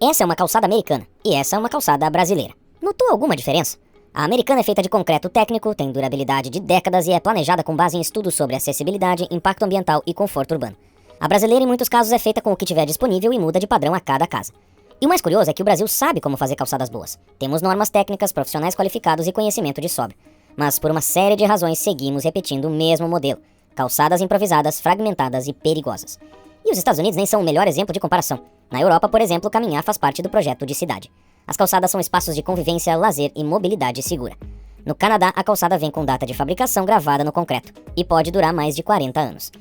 Essa é uma calçada americana e essa é uma calçada brasileira. Notou alguma diferença? A americana é feita de concreto técnico, tem durabilidade de décadas e é planejada com base em estudos sobre acessibilidade, impacto ambiental e conforto urbano. A brasileira, em muitos casos, é feita com o que tiver disponível e muda de padrão a cada casa. E o mais curioso é que o Brasil sabe como fazer calçadas boas. Temos normas técnicas, profissionais qualificados e conhecimento de sobra. Mas por uma série de razões seguimos repetindo o mesmo modelo. Calçadas improvisadas, fragmentadas e perigosas. E os Estados Unidos nem são o melhor exemplo de comparação. Na Europa, por exemplo, caminhar faz parte do projeto de cidade. As calçadas são espaços de convivência, lazer e mobilidade segura. No Canadá, a calçada vem com data de fabricação gravada no concreto e pode durar mais de 40 anos.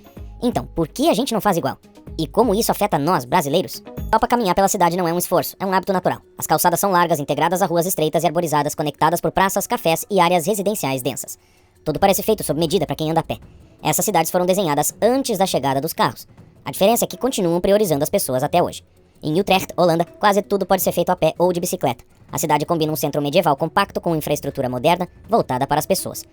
Então, por que a gente não faz igual? E como isso afeta nós, brasileiros? Na Europa, caminhar pela cidade não é um esforço, é um hábito natural. As calçadas são largas, integradas a ruas estreitas e arborizadas, conectadas por praças, cafés e áreas residenciais densas. Tudo parece feito sob medida para quem anda a pé. Essas cidades foram desenhadas antes da chegada dos carros. A diferença é que continuam priorizando as pessoas até hoje. Em Utrecht, Holanda, quase tudo pode ser feito a pé ou de bicicleta. A cidade combina um centro medieval compacto com infraestrutura moderna, voltada para as pessoas.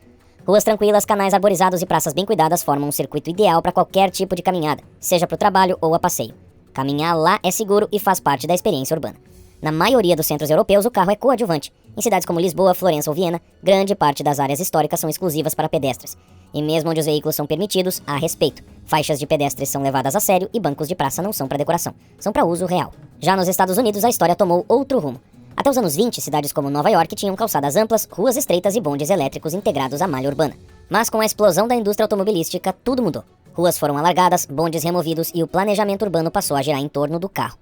Ruas tranquilas, canais arborizados e praças bem cuidadas formam um circuito ideal para qualquer tipo de caminhada, seja para o trabalho ou a passeio. Caminhar lá é seguro e faz parte da experiência urbana. Na maioria dos centros europeus, o carro é coadjuvante. Em cidades como Lisboa, Florença ou Viena, grande parte das áreas históricas são exclusivas para pedestres. E mesmo onde os veículos são permitidos, há respeito. Faixas de pedestres são levadas a sério e bancos de praça não são para decoração, são para uso real. Já nos Estados Unidos, a história tomou outro rumo. Até os anos 20, cidades como Nova York tinham calçadas amplas, ruas estreitas e bondes elétricos integrados à malha urbana. Mas com a explosão da indústria automobilística, tudo mudou. Ruas foram alargadas, bondes removidos e o planejamento urbano passou a girar em torno do carro.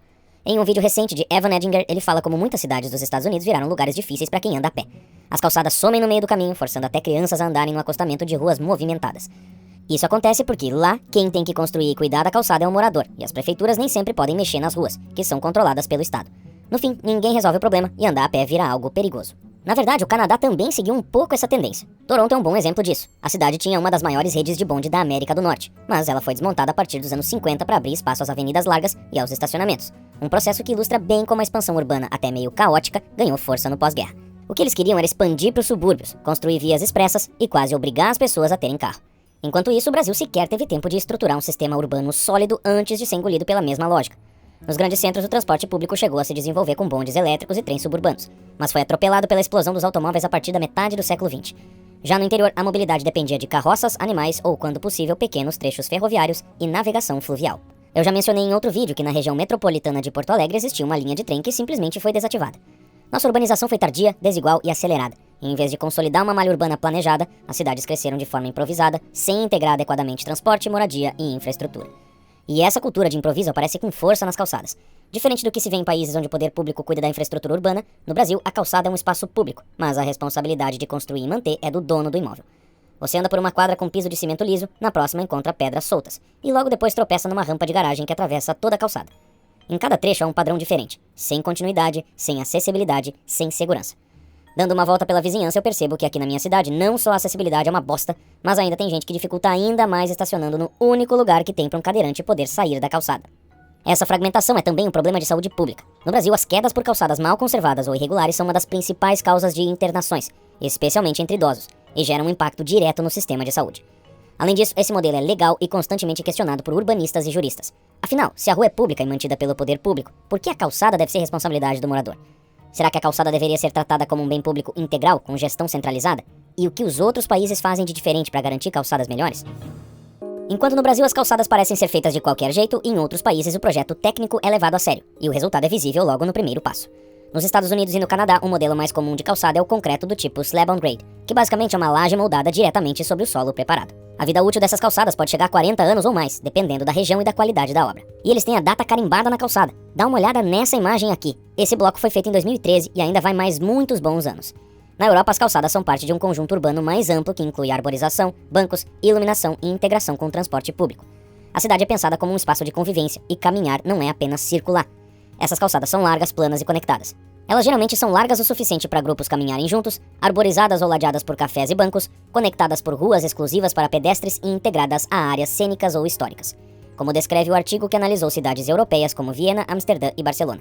Em um vídeo recente de Evan Edinger, ele fala como muitas cidades dos Estados Unidos viraram lugares difíceis para quem anda a pé. As calçadas somem no meio do caminho, forçando até crianças a andarem no acostamento de ruas movimentadas. Isso acontece porque lá, quem tem que construir e cuidar da calçada é o morador, e as prefeituras nem sempre podem mexer nas ruas, que são controladas pelo Estado. No fim, ninguém resolve o problema e andar a pé vira algo perigoso. Na verdade, o Canadá também seguiu um pouco essa tendência. Toronto é um bom exemplo disso. A cidade tinha uma das maiores redes de bonde da América do Norte, mas ela foi desmontada a partir dos anos 50 para abrir espaço às avenidas largas e aos estacionamentos. Um processo que ilustra bem como a expansão urbana, até meio caótica, ganhou força no pós-guerra. O que eles queriam era expandir para os subúrbios, construir vias expressas e quase obrigar as pessoas a terem carro. Enquanto isso, o Brasil sequer teve tempo de estruturar um sistema urbano sólido antes de ser engolido pela mesma lógica. Nos grandes centros, o transporte público chegou a se desenvolver com bondes elétricos e trens suburbanos, mas foi atropelado pela explosão dos automóveis a partir da metade do século XX. Já no interior, a mobilidade dependia de carroças, animais ou, quando possível, pequenos trechos ferroviários e navegação fluvial. Eu já mencionei em outro vídeo que na região metropolitana de Porto Alegre existia uma linha de trem que simplesmente foi desativada. Nossa urbanização foi tardia, desigual e acelerada. E em vez de consolidar uma malha urbana planejada, as cidades cresceram de forma improvisada, sem integrar adequadamente transporte, moradia e infraestrutura. E essa cultura de improviso aparece com força nas calçadas. Diferente do que se vê em países onde o poder público cuida da infraestrutura urbana, no Brasil a calçada é um espaço público, mas a responsabilidade de construir e manter é do dono do imóvel. Você anda por uma quadra com piso de cimento liso, na próxima encontra pedras soltas, e logo depois tropeça numa rampa de garagem que atravessa toda a calçada. Em cada trecho há um padrão diferente, sem continuidade, sem acessibilidade, sem segurança. Dando uma volta pela vizinhança, eu percebo que aqui na minha cidade não só a acessibilidade é uma bosta, mas ainda tem gente que dificulta ainda mais estacionando no único lugar que tem para um cadeirante poder sair da calçada. Essa fragmentação é também um problema de saúde pública. No Brasil, as quedas por calçadas mal conservadas ou irregulares são uma das principais causas de internações, especialmente entre idosos, e geram um impacto direto no sistema de saúde. Além disso, esse modelo é legal e constantemente questionado por urbanistas e juristas. Afinal, se a rua é pública e mantida pelo poder público, por que a calçada deve ser responsabilidade do morador? Será que a calçada deveria ser tratada como um bem público integral, com gestão centralizada? E o que os outros países fazem de diferente para garantir calçadas melhores? Enquanto no Brasil as calçadas parecem ser feitas de qualquer jeito, em outros países o projeto técnico é levado a sério, e o resultado é visível logo no primeiro passo. Nos Estados Unidos e no Canadá, o modelo mais comum de calçada é o concreto do tipo slab on grade, que basicamente é uma laje moldada diretamente sobre o solo preparado. A vida útil dessas calçadas pode chegar a 40 anos ou mais, dependendo da região e da qualidade da obra. E eles têm a data carimbada na calçada. Dá uma olhada nessa imagem aqui. Esse bloco foi feito em 2013 e ainda vai mais muitos bons anos. Na Europa, as calçadas são parte de um conjunto urbano mais amplo que inclui arborização, bancos, iluminação e integração com o transporte público. A cidade é pensada como um espaço de convivência e caminhar não é apenas circular. Essas calçadas são largas, planas e conectadas. Elas geralmente são largas o suficiente para grupos caminharem juntos, arborizadas ou ladeadas por cafés e bancos, conectadas por ruas exclusivas para pedestres e integradas a áreas cênicas ou históricas, como descreve o artigo que analisou cidades europeias como Viena, Amsterdã e Barcelona.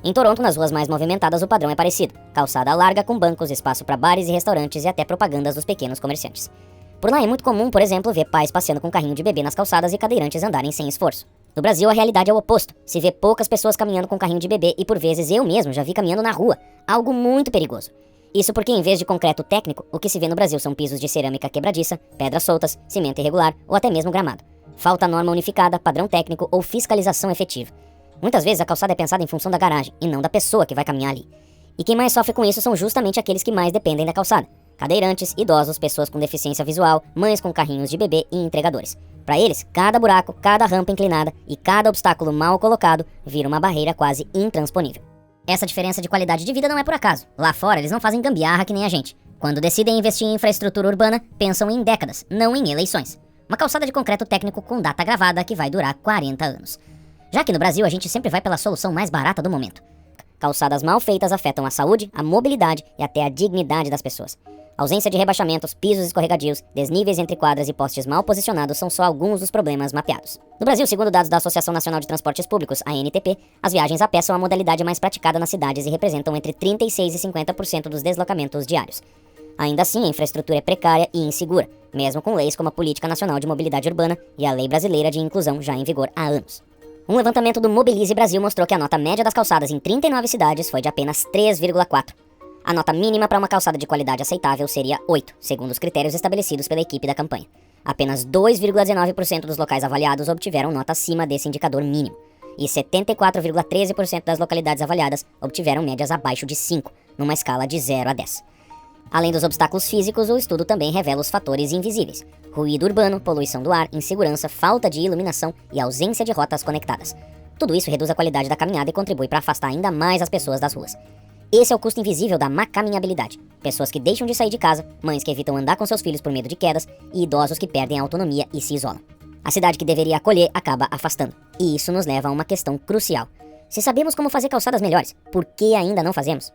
Em Toronto, nas ruas mais movimentadas, o padrão é parecido: calçada larga com bancos, espaço para bares e restaurantes e até propagandas dos pequenos comerciantes. Por lá é muito comum, por exemplo, ver pais passeando com carrinho de bebê nas calçadas e cadeirantes andarem sem esforço. No Brasil, a realidade é o oposto. Se vê poucas pessoas caminhando com carrinho de bebê e por vezes eu mesmo já vi caminhando na rua. Algo muito perigoso. Isso porque em vez de concreto técnico, o que se vê no Brasil são pisos de cerâmica quebradiça, pedras soltas, cimento irregular ou até mesmo gramado. Falta norma unificada, padrão técnico ou fiscalização efetiva. Muitas vezes a calçada é pensada em função da garagem e não da pessoa que vai caminhar ali. E quem mais sofre com isso são justamente aqueles que mais dependem da calçada. Cadeirantes, idosos, pessoas com deficiência visual, mães com carrinhos de bebê e entregadores. Para eles, cada buraco, cada rampa inclinada e cada obstáculo mal colocado vira uma barreira quase intransponível. Essa diferença de qualidade de vida não é por acaso. Lá fora eles não fazem gambiarra que nem a gente. Quando decidem investir em infraestrutura urbana, pensam em décadas, não em eleições. Uma calçada de concreto técnico com data gravada que vai durar 40 anos. Já que no Brasil a gente sempre vai pela solução mais barata do momento. Calçadas mal feitas afetam a saúde, a mobilidade e até a dignidade das pessoas. Ausência de rebaixamentos, pisos escorregadios, desníveis entre quadras e postes mal posicionados são só alguns dos problemas mapeados. No Brasil, segundo dados da Associação Nacional de Transportes Públicos, a ANTP, as viagens a pé são a modalidade mais praticada nas cidades e representam entre 36% e 50% dos deslocamentos diários. Ainda assim, a infraestrutura é precária e insegura, mesmo com leis como a Política Nacional de Mobilidade Urbana e a Lei Brasileira de Inclusão já em vigor há anos. Um levantamento do Mobilize Brasil mostrou que a nota média das calçadas em 39 cidades foi de apenas 3,4. A nota mínima para uma calçada de qualidade aceitável seria 8, segundo os critérios estabelecidos pela equipe da campanha. Apenas 2,19% dos locais avaliados obtiveram nota acima desse indicador mínimo. E 74,13% das localidades avaliadas obtiveram médias abaixo de 5, numa escala de 0 a 10. Além dos obstáculos físicos, o estudo também revela os fatores invisíveis: ruído urbano, poluição do ar, insegurança, falta de iluminação e ausência de rotas conectadas. Tudo isso reduz a qualidade da caminhada e contribui para afastar ainda mais as pessoas das ruas. Esse é o custo invisível da má caminhabilidade. Pessoas que deixam de sair de casa, mães que evitam andar com seus filhos por medo de quedas e idosos que perdem a autonomia e se isolam. A cidade que deveria acolher acaba afastando. E isso nos leva a uma questão crucial. Se sabemos como fazer calçadas melhores, por que ainda não fazemos?